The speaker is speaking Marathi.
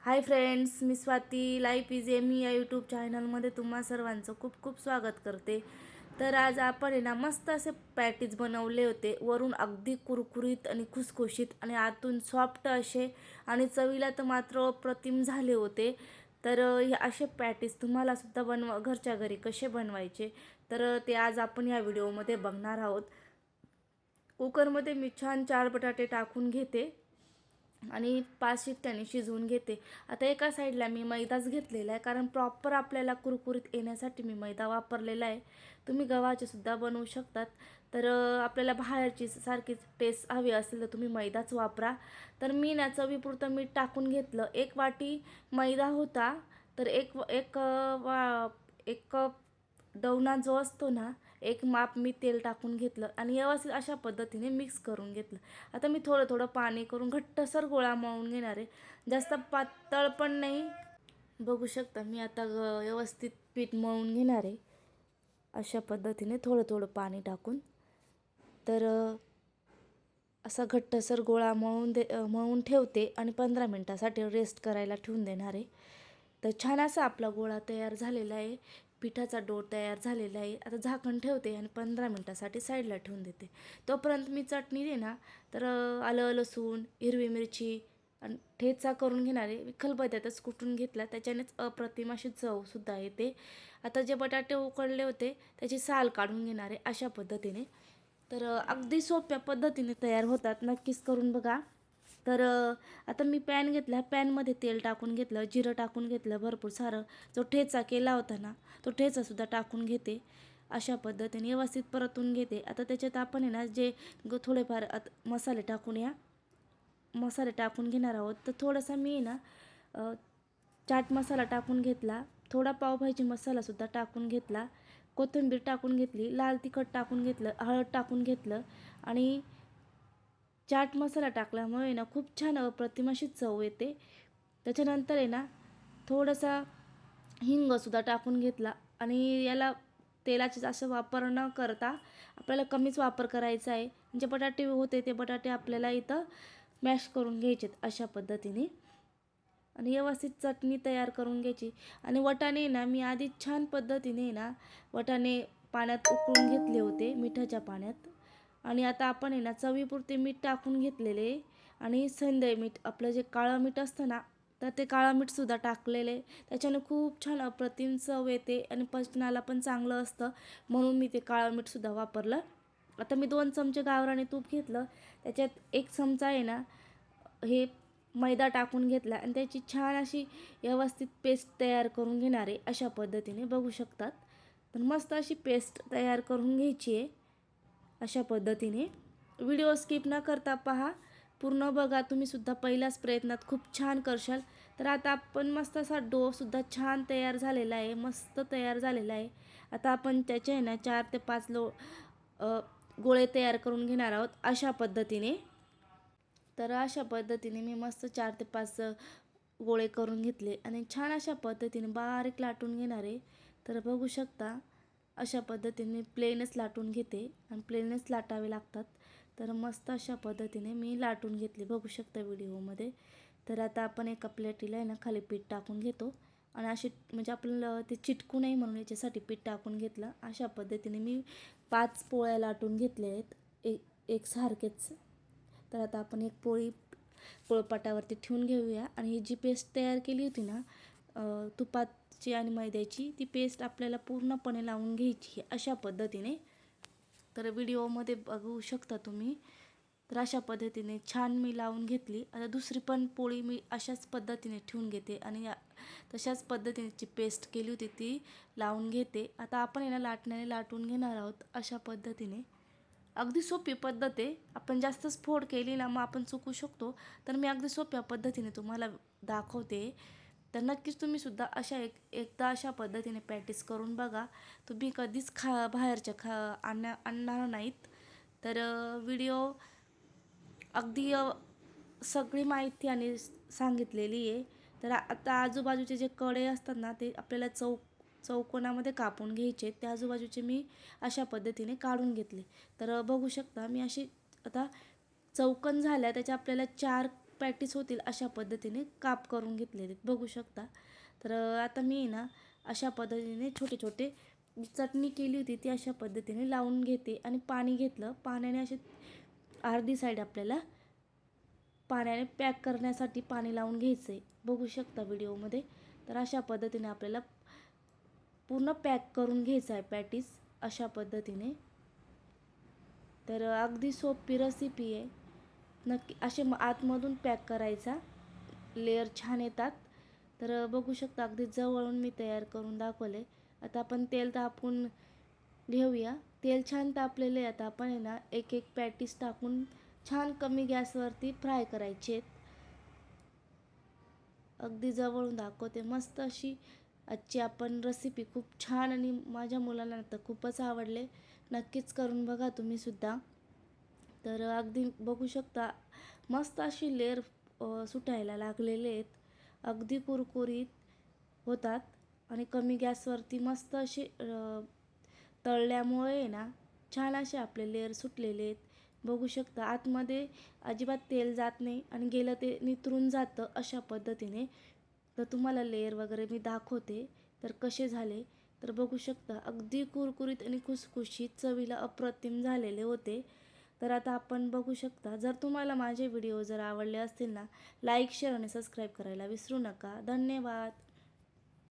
हाय फ्रेंड्स, मी स्वाती. लाईफ इज एमी या यूट्यूब चॅनलमध्ये तुम्हा सर्वांचं खूप खूप स्वागत करते. तर आज आपण आहे ना मस्त असे पॅटीज बनवले होते. वरून अगदी कुरकुरीत आणि खुसखुशीत आणि आतून सॉफ्ट असे आणि चवीला तर मात्र अप्रतिम झाले होते. तर हे असे पॅटीज तुम्हालासुद्धा घरच्या घरी कसे बनवायचे तर ते आज आपण या व्हिडिओमध्ये बघणार आहोत. कुकरमध्ये मी छान 4 बटाटे टाकून घेते आणि 5 शिट्ट्याने शिजवून घेते. आता एका साईडला मी मैदाच घेतलेला आहे, कारण प्रॉपर आपल्याला कुरकुरीत येण्यासाठी मी मैदा वापरलेला आहे. तुम्ही गव्हाचे सुद्धा बनवू शकतात. तर आपल्याला बाहेरची सारखीच टेस्ट हवी असेल तर तुम्ही मैदाच वापरा. तर मी ना चवीपुरतं मीठ टाकून घेतलं. 1 वाटी मैदा होता, तर एक कप डवना जो असतो ना, एक माप मी तेल टाकून घेतलं आणि व्यवस्थित अशा पद्धतीने मिक्स करून घेतलं. आता मी थोडं थोडं पाणी करून घट्टसर गोळा मळून घेणार आहे. जास्त पातळ पण नाही. बघू शकता मी आता व्यवस्थित पीठ मळून घेणार आहे अशा पद्धतीने थोडं थोडं पाणी टाकून. तर असा घट्टसर गोळा मळून ठेवते आणि 15 मिनटासाठी रेस्ट करायला ठेवून देणार आहे. तर छान असा आपला गोळा तयार झालेला आहे. पिठाचा डो तयार झालेला आहे. आता झाकण ठेवते आणि 15 मिनटासाठी साईडला ठेवून देते. तोपर्यंत मी चटणी दे ना, तर आलं लसूण हिरवी मिरची आणि ठेचा करून घेणार आहे. मी खलबत्त्यातच कुटून घेतला, त्याच्यानेच अप्रतिम अशी चवसुद्धा येते. आता जे बटाटे उकडले होते त्याची साल काढून घेणार आहे अशा पद्धतीने. तर अगदी सोप्या पद्धतीने तयार होतात, नक्कीच करून बघा. तर आता मी पॅन घेतला, पॅनमध्ये तेल टाकून घेतलं, जिरं टाकून घेतलं भरपूर सारं. जो ठेचा केला होता ना, तो ठेचासुद्धा टाकून घेते. अशा पद्धतीने व्यवस्थित परतून घेते. आता त्याच्यात आपण आहे ना थोडेफार मसाले टाकून घेणार आहोत. तर थोडासा मी ना चाट मसाला टाकून घेतला, थोडा पावभाजी मसालासुद्धा टाकून घेतला, कोथिंबीर टाकून घेतली, लाल तिखट टाकून घेतलं, हळद टाकून घेतलं आणि चाट मसाला टाकल्यामुळे ना खूप छान अप्रतिम अशी चव येते. त्याच्यानंतर आहे ना थोडासा हिंगसुद्धा टाकून घेतला आणि याला तेलाचा जास्त वापर न करता आपल्याला कमीच वापर करायचा आहे. जे बटाटे होते ते बटाटे आपल्याला इथं मॅश करून घ्यायचेत अशा पद्धतीने आणि व्यवस्थित चटणी तयार करून घ्यायची. आणि वाटाणे ना मी आधी छान पद्धतीने ना वाटाणे पाण्यात उकळून घेतले होते मिठाच्या पाण्यात. आणि आता आपण आहे ना चवीपुरते मीठ टाकून घेतलेले आणि संदई मीठ आपलं जे काळं मीठ असतं ना, तर ते काळं मीठसुद्धा टाकलेले. त्याच्याने खूप छान अप्रतिम चव येते आणि पचनाला पण चांगलं असतं, म्हणून मी ते काळं मीठसुद्धा वापरलं. आता मी 2 चमचे गावरानी तूप घेतलं, त्याच्यात 1 चमचा आहे ना हे मैदा टाकून घेतला आणि त्याची छान अशी व्यवस्थित पेस्ट तयार करून घेणार आहे अशा पद्धतीने. बघू शकतात. तर मस्त अशी पेस्ट तयार करून घ्यायची आहे अशा पद्धतीने. व्हिडिओ स्किप न करता पहा, पूर्ण बघा. तुम्हीसुद्धा पहिल्याच प्रयत्नात खूप छान करशाल. तर आता आपण मस्त असा डोसुद्धा छान तयार झालेला आहे, मस्त तयार झालेला आहे. आता आपण त्याचे आहे ना 4 ते 5 गोळे तयार करून घेणार आहोत अशा पद्धतीने. तर अशा पद्धतीने मी मस्त 4 ते 5 गोळे करून घेतले आणि छान अशा पद्धतीने बारीक लाटून घेणार आहे. तर बघू शकता अशा पद्धतीने प्लेनच लाटून घेते आणि प्लेनच लाटावे लागतात. तर मस्त अशा पद्धतीने मी लाटून घेतले, बघू शकता व्हिडिओमध्ये. तर आता आपण एका प्लेटीला आहे ना खाली पीठ टाकून घेतो आणि असे म्हणजे आपल्याला ते चिटकू नये म्हणून याच्यासाठी पीठ टाकून घेतलं. अशा पद्धतीने मी 5 पोळ्या लाटून घेतल्या आहेत एकसारखेच. तर आता आपण एक पोळी पोळपाटावरती ठेवून घेऊया आणि ही जी पेस्ट तयार केली होती ना तुपाची आणि मैद्याची, ती पेस्ट आपल्याला पूर्णपणे लावून घ्यायची अशा पद्धतीने. तर व्हिडिओमध्ये बघू शकता तुम्ही. तर अशा पद्धतीने छान मी लावून घेतली. आता दुसरी पण पोळी मी अशाच पद्धतीने ठेवून घेते आणि तशाच पद्धतीने पेस्ट केली होती ती लावून घेते. आता आपण याला लाटण्याने लाटून घेणार आहोत अशा पद्धतीने. अगदी सोपी पद्धत आहे. आपण जास्तच फोड केली ना मग आपण चुकू शकतो. तर मी अगदी सोप्या पद्धतीने तुम्हाला दाखवते. तर नक्कीच तुम्हीसुद्धा एकदा अशा पद्धतीने प्रॅक्टिस करून बघा. तुम्ही कधीच बाहेरच्या आणणार नाहीत. तर व्हिडिओ अगदी सगळी माहिती आणि सांगितलेली आहे. तर आता आजूबाजूचे जे कडे असतात ना, ते आपल्याला चौकोनामध्ये कापून घ्यायचे. त्या आजूबाजूचे मी अशा पद्धतीने काढून घेतले. तर बघू शकता मी अशी आता चौकोन झाल्या, त्याच्या आपल्याला 4 पॅटीस होतील अशा पद्धतीने काप करून घेतलेले आहेत, बघू शकता. तर आता मी ना अशा पद्धतीने छोटे छोटे चटणी केली होती ती अशा पद्धतीने लावून घेते आणि पाणी घेतलं. पाण्याने असे अर्धी साईड आपल्याला पाण्याने पॅक करण्यासाठी पाणी लावून घ्यायचं आहे, बघू शकता व्हिडिओमध्ये. तर अशा पद्धतीने आपल्याला पूर्ण पॅक करून घ्यायचं आहे पॅटीस अशा पद्धतीने. तर अगदी सोपी रेसिपी आहे, नक्की असे आतमधून पॅक करायचा, लेअर छान येतात. तर बघू शकता अगदी जवळून मी तयार करून दाखवले. आता आपण तेल तापून घेऊया. तेल छान तापलेले. आता आपण आहे ना एक एक पॅटीस टाकून छान कमी गॅसवरती फ्राय करायचे आहेत. अगदी जवळून दाखवते. मस्त अशी आजची आपण रेसिपी खूप छान आणि माझ्या मुलांना तर खूपच आवडले. नक्कीच करून बघा तुम्ही सुद्धा. तर अगदी बघू शकता मस्त अशी लेअर सुटायला लागलेले आहेत. अगदी कुरकुरीत होतात आणि कमी गॅसवरती मस्त असे तळल्यामुळे ना छान असे आपले लेअर सुटलेले आहेत, बघू शकता. आतमध्ये अजिबात तेल जात नाही आणि गेलं ते नितरून जातं अशा पद्धतीने. तर तुम्हाला लेअर वगैरे मी दाखवते तर कसे झाले. तर बघू शकता अगदी कुरकुरीत आणि खुसखुशीत चवीला अप्रतिम झालेले होते. तर आता आपण बघू शकता. जर तुम्हाला माझे व्हिडिओ जर आवडले असतील ना, लाईक शेअर आणि सबस्क्राईब करायला विसरू नका. धन्यवाद.